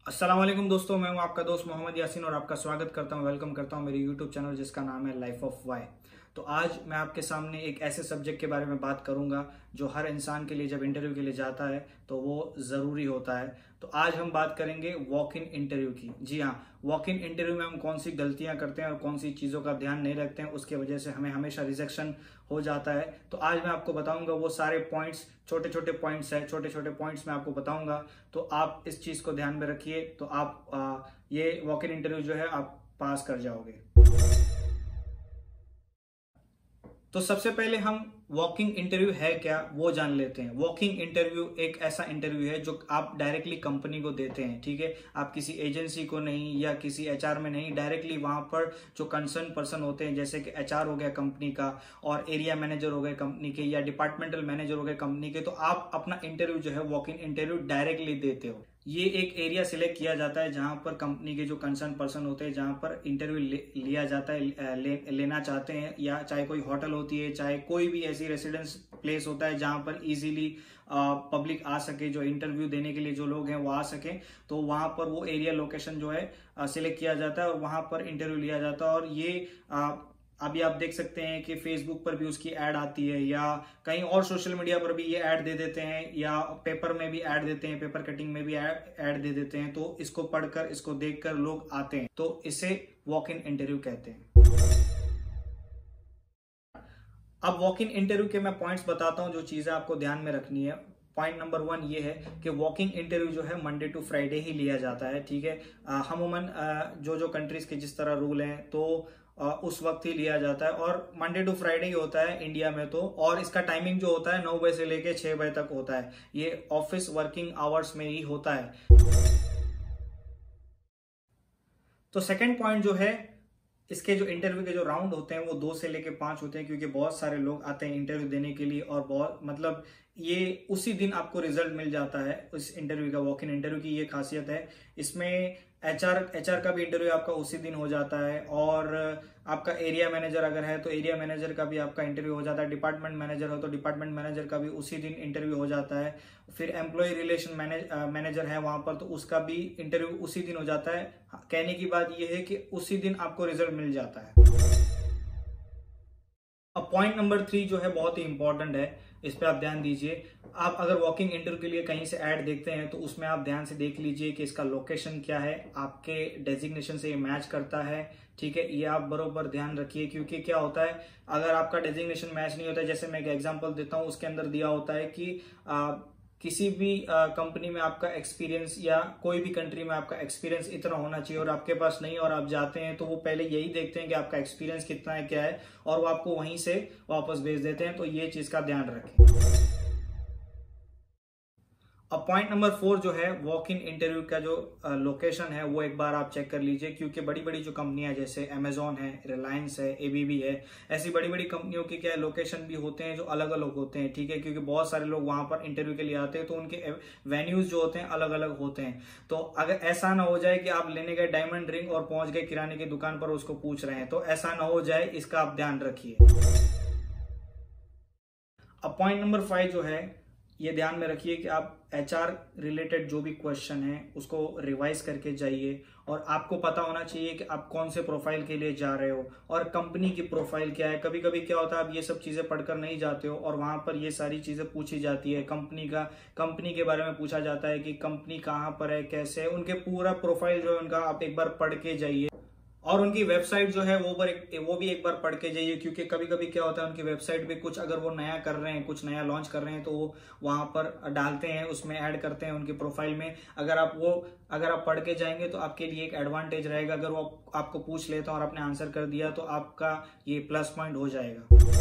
अस्सलाम वालेकुम दोस्तों, मैं हूं आपका दोस्त मोहम्मद यासीन और आपका स्वागत करता हूं, वेलकम करता हूं मेरे यूट्यूब चैनल जिसका नाम है लाइफ ऑफ वाई। तो आज मैं आपके सामने एक ऐसे सब्जेक्ट के बारे में बात करूंगा जो हर इंसान के लिए जब इंटरव्यू के लिए जाता है तो वो ज़रूरी होता है। तो आज हम बात करेंगे वॉक इन इंटरव्यू की। जी हाँ, वॉक इन इंटरव्यू में हम कौन सी गलतियां करते हैं और कौन सी चीज़ों का ध्यान नहीं रखते हैं, उसके वजह से हमें हमेशा रिजेक्शन हो जाता है। तो आज मैं आपको बताऊंगा वो सारे पॉइंट्स, छोटे छोटे पॉइंट्स हैं, छोटे छोटे पॉइंट्स मैं आपको बताऊंगा। तो आप इस चीज़ को ध्यान में रखिए, तो आप ये वॉक इन इंटरव्यू जो है आप पास कर जाओगे। तो सबसे पहले हम वॉकिंग इंटरव्यू है क्या वो जान लेते हैं। वॉकिंग इंटरव्यू एक ऐसा इंटरव्यू है जो आप डायरेक्टली कंपनी को देते हैं, ठीक है। आप किसी एजेंसी को नहीं या किसी एचआर में नहीं, डायरेक्टली वहां पर जो कंसर्न पर्सन होते हैं, जैसे कि एचआर हो गया कंपनी का और एरिया मैनेजर हो गए कंपनी के या डिपार्टमेंटल मैनेजर हो गए कंपनी के, तो आप अपना इंटरव्यू जो है वॉक इन इंटरव्यू डायरेक्टली देते हो। ये एक एरिया सिलेक्ट किया जाता है जहां पर कंपनी के जो कंसर्न पर्सन होते हैं, जहां पर इंटरव्यू लिया जाता है, लेना चाहते हैं, या चाहे कोई होटल होती है, चाहे कोई भी ऐसी रेसिडेंस प्लेस होता है जहां पर इजीली पब्लिक आ सके, जो इंटरव्यू देने के लिए जो लोग हैं वो आ सके। तो वहां पर वो एरिया लोकेशन जो है सिलेक्ट किया जाता है और वहां पर इंटरव्यू लिया जाता है। और ये अभी आप देख सकते हैं कि फेसबुक पर भी उसकी ऐड आती है, या कहीं और सोशल मीडिया पर भी ये ऐड दे देते हैं, या पेपर में भी ऐड देते हैं, पेपर कटिंग में भी ऐड दे देते हैं। तो इसको पढ़कर, इसको देखकर लोग आते हैं, तो इसे वॉक इन इंटरव्यू कहते हैं। अब वॉक इन इंटरव्यू के मैं पॉइंट्स बताता हूं जो चीजें आपको ध्यान में रखनी है। पॉइंट नंबर 1 ये है कि वॉकिंग इंटरव्यू जो है मंडे टू फ्राइडे ही लिया जाता है, ठीक है। अमूमन जो कंट्रीज के जिस तरह रूल हैं, तो उस वक्त ही लिया जाता है और मंडे टू फ्राइडे ही होता है इंडिया में। तो और इसका टाइमिंग जो होता है 9 बजे से लेके 6 बजे तक होता है। ये ऑफिस वर्किंग आवर्स में ही होता है। तो सेकंड पॉइंट जो है, इसके जो इंटरव्यू के जो राउंड होते हैं वो 2 से लेके 5 होते हैं, क्योंकि बहुत सारे लोग आते हैं इंटरव्यू देने के लिए और बहुत मतलब ये उसी दिन आपको रिजल्ट मिल जाता है उस इंटरव्यू का। वॉक इन इंटरव्यू की ये खासियत है। इसमें एचआर का भी इंटरव्यू आपका उसी दिन हो जाता है, और आपका एरिया मैनेजर अगर है तो एरिया मैनेजर का भी आपका इंटरव्यू हो जाता है। डिपार्टमेंट मैनेजर हो तो डिपार्टमेंट मैनेजर का भी उसी दिन इंटरव्यू हो जाता है। फिर एम्प्लॉय रिलेशन मैनेजर है वहां पर, तो उसका भी इंटरव्यू उसी दिन हो जाता है। कहने की बात यह है कि उसी दिन आपको रिजल्ट मिल जाता है। अब पॉइंट नंबर 3 जो है बहुत ही इंपॉर्टेंट है, इस पे आप ध्यान दीजिए। आप अगर वॉकिंग इंटरव्यू के लिए कहीं से ऐड देखते हैं तो उसमें आप ध्यान से देख लीजिए कि इसका लोकेशन क्या है, आपके डेजिग्नेशन से ये मैच करता है, ठीक है। ये आप बरोबर ध्यान रखिए, क्योंकि क्या होता है अगर आपका डेजिग्नेशन मैच नहीं होता है, जैसे मैं एक एग्जांपल देता हूं, उसके अंदर दिया होता है कि किसी भी कंपनी में आपका एक्सपीरियंस या कोई भी कंट्री में आपका एक्सपीरियंस इतना होना चाहिए और आपके पास नहीं, और आप जाते हैं तो वो पहले यही देखते हैं कि आपका एक्सपीरियंस कितना है, क्या है, और वो आपको वहीं से वापस भेज देते हैं। तो ये चीज का ध्यान रखें। अब पॉइंट नंबर 4 जो है, वॉक इन इंटरव्यू का जो लोकेशन है वो एक बार आप चेक कर लीजिए, क्योंकि बड़ी बड़ी जो कंपनियां जैसे अमेजोन है, रिलायंस है, एबीबी है, ऐसी बड़ी बड़ी कंपनियों के क्या लोकेशन भी होते हैं जो अलग अलग होते हैं, ठीक है। क्योंकि बहुत सारे लोग वहां पर इंटरव्यू के लिए आते हैं तो उनके वेन्यूज जो होते हैं अलग अलग होते हैं। तो अगर ऐसा ना हो जाए कि आप लेने गए डायमंड रिंग और पहुंच गए किराने की दुकान पर उसको पूछ रहे हैं, तो ऐसा ना हो जाए, इसका आप ध्यान रखिए। अब पॉइंट नंबर 5 जो है, ये ध्यान में रखिए कि आप एचआर रिलेटेड जो भी क्वेश्चन है उसको रिवाइज करके जाइए, और आपको पता होना चाहिए कि आप कौन से प्रोफाइल के लिए जा रहे हो और कंपनी की प्रोफाइल क्या है। कभी कभी क्या होता है आप ये सब चीजें पढ़कर नहीं जाते हो और वहां पर ये सारी चीजें पूछी जाती है। कंपनी के बारे में पूछा जाता है कि कंपनी कहाँ पर है, कैसे है, उनके पूरा प्रोफाइल जो है उनका आप एक बार पढ़ के जाइए, और उनकी वेबसाइट जो है वो भी एक बार पढ़ के जाइए। क्योंकि कभी कभी क्या होता है उनकी वेबसाइट पे कुछ अगर वो नया कर रहे हैं, कुछ नया लॉन्च कर रहे हैं, तो वो वहां पर डालते हैं, उसमें ऐड करते हैं उनकी प्रोफाइल में। अगर आप पढ़ के जाएंगे तो आपके लिए एक एडवांटेज रहेगा। अगर वो आपको पूछ लेता और आपने आंसर कर दिया तो आपका ये प्लस पॉइंट हो जाएगा।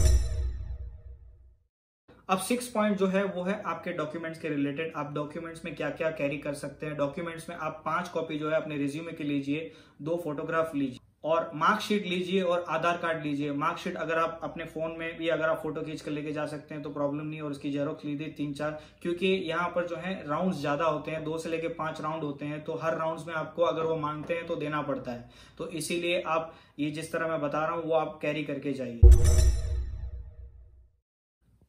अब 6 पॉइंट जो है वो है आपके डॉक्यूमेंट्स के रिलेटेड। आप डॉक्यूमेंट्स में क्या क्या कैरी कर सकते हैं। डॉक्यूमेंट्स में आप 5 कॉपी जो है अपने रिज्यूमे की लीजिए, 2 फोटोग्राफ लीजिए और मार्कशीट लीजिए और आधार कार्ड लीजिए। मार्कशीट अगर आप अपने फोन में भी अगर आप फोटो खींच कर लेके जा सकते हैं तो प्रॉब्लम नहीं, और उसकी जेरोक्स लीजिए 3-4, क्योंकि यहाँ पर जो है राउंड्स ज्यादा होते हैं, 2 से लेके 5 राउंड होते हैं, तो हर राउंड्स में आपको अगर वो मांगते हैं तो देना पड़ता है। तो इसीलिए आप ये जिस तरह मैं बता रहा हूँ वो आप कैरी करके जाइए।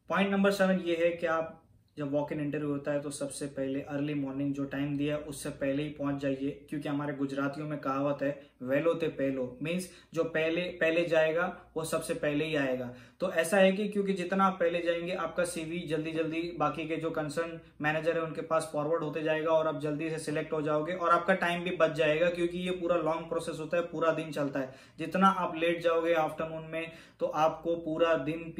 पॉइंट नंबर 7 ये है कि आप जब वॉक इन इंटरव्यू होता है तो सबसे पहले अर्ली मॉर्निंग जो टाइम दिया है उससे पहले ही पहुंच जाइए, क्योंकि हमारे गुजरातियों में कहावत है वेलो ते पहलो, मीन्स जो पहले पहले जाएगा वो सबसे पहले ही आएगा। तो ऐसा है कि क्योंकि जितना आप पहले जाएंगे आपका सीवी जल्दी जल्दी बाकी के जो कंसर्न मैनेजर है उनके पास फॉरवर्ड होते जाएगा और आप जल्दी से सिलेक्ट हो जाओगे और आपका टाइम भी बच जाएगा, क्योंकि ये पूरा लॉन्ग प्रोसेस होता है, पूरा दिन चलता है। जितना आप लेट जाओगे आफ्टरनून में तो आपको पूरा दिन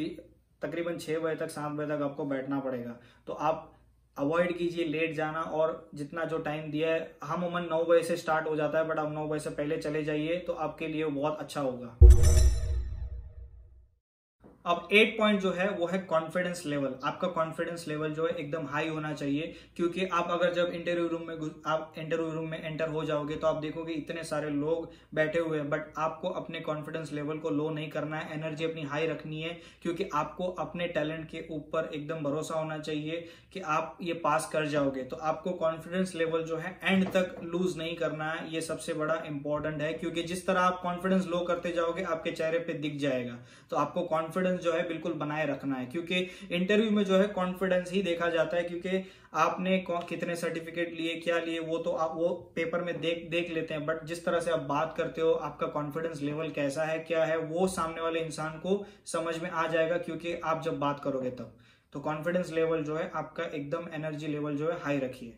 तकरीबन 6 बजे तक 7 बजे तक आपको बैठना पड़ेगा। तो आप अवॉइड कीजिए लेट जाना, और जितना जो टाइम दिया है हम अमूमन 9 बजे से स्टार्ट हो जाता है, बट आप 9 बजे से पहले चले जाइए तो आपके लिए बहुत अच्छा होगा। अब 8 पॉइंट जो है वो है कॉन्फिडेंस लेवल। आपका कॉन्फिडेंस लेवल जो है एकदम हाई होना चाहिए, क्योंकि आप अगर जब इंटरव्यू रूम में एंटर हो जाओगे तो आप देखोगे इतने सारे लोग बैठे हुए हैं, बट आपको अपने कॉन्फिडेंस लेवल को लो नहीं करना है, एनर्जी अपनी हाई रखनी है, क्योंकि आपको अपने टैलेंट के ऊपर एकदम भरोसा होना चाहिए कि आप ये पास कर जाओगे। तो आपको कॉन्फिडेंस लेवल जो है एंड तक लूज नहीं करना है, ये सबसे बड़ा इंपॉर्टेंट है, क्योंकि जिस तरह आप कॉन्फिडेंस लो करते जाओगे आपके चेहरे पे दिख जाएगा। तो आपको कॉन्फिडेंस जो है बिल्कुल बनाए रखना है, क्योंकि इंटरव्यू में जो है कॉन्फिडेंस ही देखा जाता है, क्योंकि आपने कितने सर्टिफिकेट लिए क्या लिए वो तो आप वो पेपर में देख लेते हैं, बट जिस तरह से आप बात करते हो आपका कॉन्फिडेंस लेवल कैसा है क्या है वो सामने वाले इंसान को समझ में आ जाएगा, क्योंकि आप जब बात करोगे तब। तो कॉन्फिडेंस लेवल जो है आपका एकदम एनर्जी लेवल जो है हाई रखिए।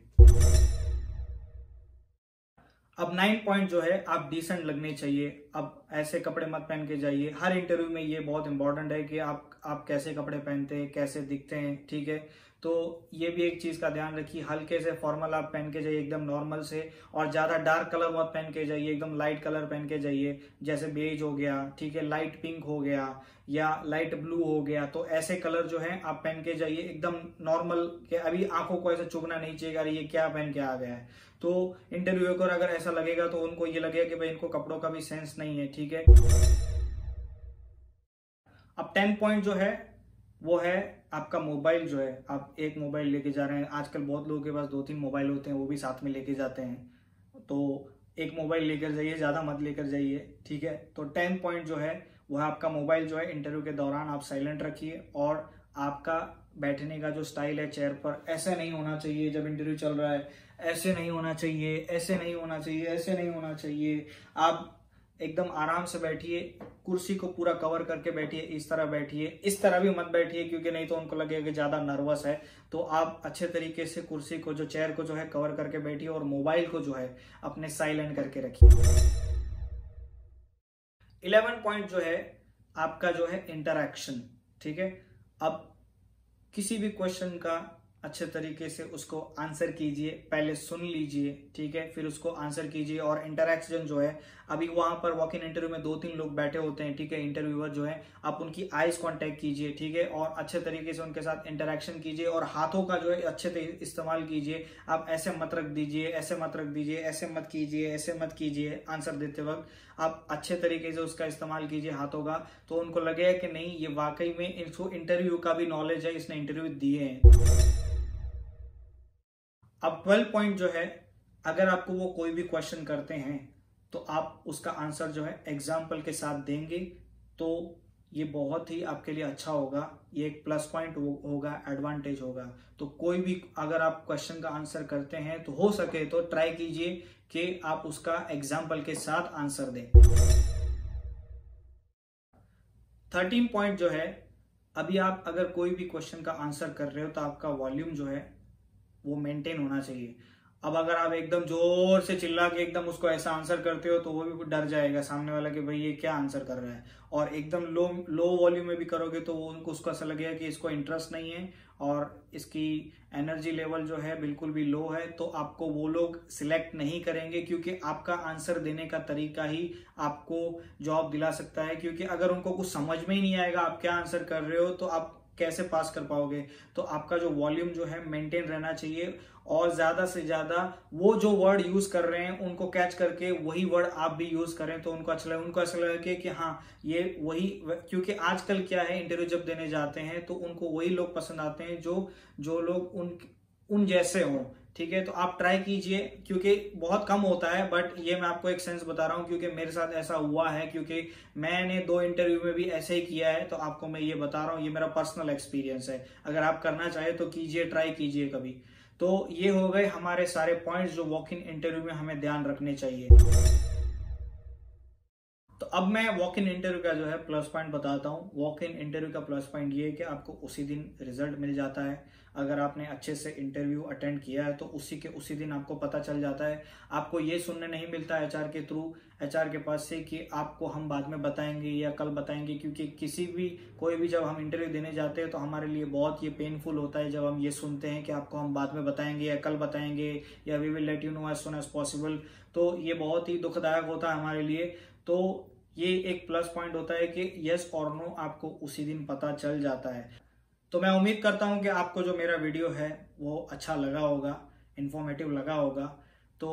अब 9 पॉइंट जो है आप डिसेंट लगने चाहिए। अब ऐसे कपड़े मत पहन के जाइए, हर इंटरव्यू में ये बहुत इंपॉर्टेंट है कि आप कैसे कपड़े पहनते हैं, कैसे दिखते हैं, ठीक है। तो ये भी एक चीज का ध्यान रखिए, हल्के से फॉर्मल आप पहन के जाइए एकदम नॉर्मल से, और ज्यादा डार्क कलर मत पहन के जाइए, एकदम लाइट कलर पहन के जाइए, जैसे बेज हो गया, ठीक है, लाइट पिंक हो गया या लाइट ब्लू हो गया। तो ऐसे कलर जो है आप पहन के जाइए एकदम नॉर्मल, के अभी आंखों को ऐसे चुभना नहीं चाहिए अरे ये क्या पहन के आ गया है। तो इंटरव्यू को अगर ऐसा लगेगा तो उनको ये लगेगा कि भाई इनको कपड़ों का भी सेंस नहीं है, ठीक है। अब 10 पॉइंट जो है वो है आपका मोबाइल जो है, आप एक मोबाइल लेके जा रहे हैं, आजकल बहुत लोगों के पास 2-3 मोबाइल होते हैं, वो भी साथ में लेके जाते हैं। तो एक मोबाइल लेकर जाइए, ज्यादा मत लेकर जाइए, ठीक है। तो 10 पॉइंट जो है वह आपका मोबाइल जो है इंटरव्यू के दौरान आप साइलेंट रखिए, और आपका बैठने का जो स्टाइल है चेयर पर ऐसे नहीं होना चाहिए जब इंटरव्यू चल रहा है, ऐसे नहीं होना चाहिए, ऐसे नहीं होना चाहिए, ऐसे नहीं होना चाहिए। आप एकदम आराम से बैठिए, कुर्सी को पूरा कवर करके बैठिए, इस तरह बैठिए, इस तरह भी मत बैठिए क्योंकि नहीं तो उनको लगेगा कि ज्यादा नर्वस है। तो आप अच्छे तरीके से कुर्सी को जो चेयर को जो है कवर करके बैठिए, और मोबाइल को जो है अपने साइलेंट करके रखिए। 11 पॉइंट जो है आपका जो है इंटरैक्शन, ठीक है। अब किसी भी क्वेश्चन का अच्छे तरीके से उसको आंसर कीजिए, पहले सुन लीजिए, ठीक है, फिर उसको आंसर कीजिए। और इंटरैक्शन जो है, अभी वहां पर वॉक इन इंटरव्यू में 2-3 लोग बैठे होते हैं, ठीक है, इंटरव्यूअर जो है, आप उनकी आईज कांटेक्ट कीजिए, ठीक है, और अच्छे तरीके से उनके साथ इंटरैक्शन कीजिए, और हाथों का जो है अच्छे से इस्तेमाल कीजिए। आप ऐसे मत रख दीजिए, ऐसे मत रख दीजिए, ऐसे मत कीजिए, ऐसे मत कीजिए। आंसर देते वक्त आप अच्छे तरीके से उसका इस्तेमाल कीजिए हाथों का, तो उनको लगेगा कि नहीं ये वाकई में इसको इंटरव्यू का भी नॉलेज है, इसने इंटरव्यू दिए हैं। अब 12 पॉइंट जो है, अगर आपको वो कोई भी क्वेश्चन करते हैं तो आप उसका आंसर जो है एग्जाम्पल के साथ देंगे, तो ये बहुत ही आपके लिए अच्छा होगा, ये एक प्लस पॉइंट होगा, एडवांटेज होगा। तो कोई भी अगर आप क्वेश्चन का आंसर करते हैं तो हो सके तो ट्राई कीजिए कि आप उसका एग्जाम्पल के साथ आंसर दें। 13 पॉइंट जो है, अभी आप अगर कोई भी क्वेश्चन का आंसर कर रहे हो तो आपका वॉल्यूम जो है वो मेंटेन होना चाहिए। अब अगर आप एकदम जोर से चिल्ला के एकदम उसको ऐसा आंसर करते हो तो वो भी डर जाएगा सामने वाला कि भाई ये क्या आंसर कर रहा है, और एकदम लो वॉल्यूम में भी करोगे तो उनको उसको ऐसा लगेगा कि इसको इंटरेस्ट नहीं है और इसकी एनर्जी लेवल जो है बिल्कुल भी लो है, तो आपको वो लोग सिलेक्ट नहीं करेंगे, क्योंकि आपका आंसर देने का तरीका ही आपको जॉब दिला सकता है। क्योंकि अगर उनको कुछ समझ में ही नहीं आएगा आप क्या आंसर कर रहे हो तो आप कैसे पास कर पाओगे। तो आपका जो वॉल्यूम जो है मेंटेन रहना चाहिए, और ज्यादा से ज्यादा वो जो वर्ड यूज कर रहे हैं उनको कैच करके वही वर्ड आप भी यूज करें तो उनको अच्छा लगे, उनको ऐसा लगे कि हाँ ये वही, क्योंकि आजकल क्या है इंटरव्यू जब देने जाते हैं तो उनको वही लोग पसंद आते हैं जो लोग उन जैसे हों, ठीक है। तो आप ट्राई कीजिए, क्योंकि बहुत कम होता है, बट ये मैं आपको एक सेंस बता रहा हूँ क्योंकि मेरे साथ ऐसा हुआ है, क्योंकि मैंने 2 इंटरव्यू में भी ऐसे ही किया है, तो आपको मैं ये बता रहा हूँ, ये मेरा पर्सनल एक्सपीरियंस है। अगर आप करना चाहे तो कीजिए, ट्राई कीजिए कभी। तो ये हो गए हमारे सारे पॉइंट्स जो वॉक इन इंटरव्यू में हमें ध्यान रखने चाहिए। तो अब मैं वॉक इन इंटरव्यू का जो है प्लस पॉइंट बताता हूँ। वॉक इन इंटरव्यू का प्लस पॉइंट ये है कि आपको उसी दिन रिजल्ट मिल जाता है। अगर आपने अच्छे से इंटरव्यू अटेंड किया है तो उसी दिन आपको पता चल जाता है। आपको ये सुनने नहीं मिलता एचआर के थ्रू, एचआर के पास से, कि आपको हम बाद में बताएंगे या कल बताएंगे, क्योंकि कोई भी जब हम इंटरव्यू देने जाते हैं तो हमारे लिए बहुत ये पेनफुल होता है जब हम ये सुनते हैं कि आपको हम बाद में बताएंगे या कल बताएंगे या we will let you know as soon as possible. तो ये बहुत ही दुखदायक होता है हमारे लिए। तो ये एक प्लस पॉइंट होता है कि यस और नो आपको उसी दिन पता चल जाता है। तो मैं उम्मीद करता हूं कि आपको जो मेरा वीडियो है वो अच्छा लगा होगा, इन्फॉर्मेटिव लगा होगा। तो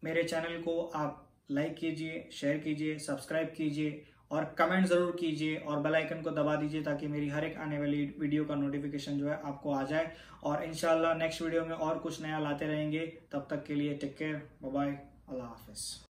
मेरे चैनल को आप लाइक कीजिए, शेयर कीजिए, सब्सक्राइब कीजिए और कमेंट जरूर कीजिए और बेल आइकन को दबा दीजिए ताकि मेरी हर एक आने वाली वीडियो का नोटिफिकेशन जो है आपको आ जाए। और इंशाल्लाह नेक्स्ट वीडियो में और कुछ नया लाते रहेंगे। तब तक के लिए टेक केयर, बाय बाय, अल्लाह हाफिज।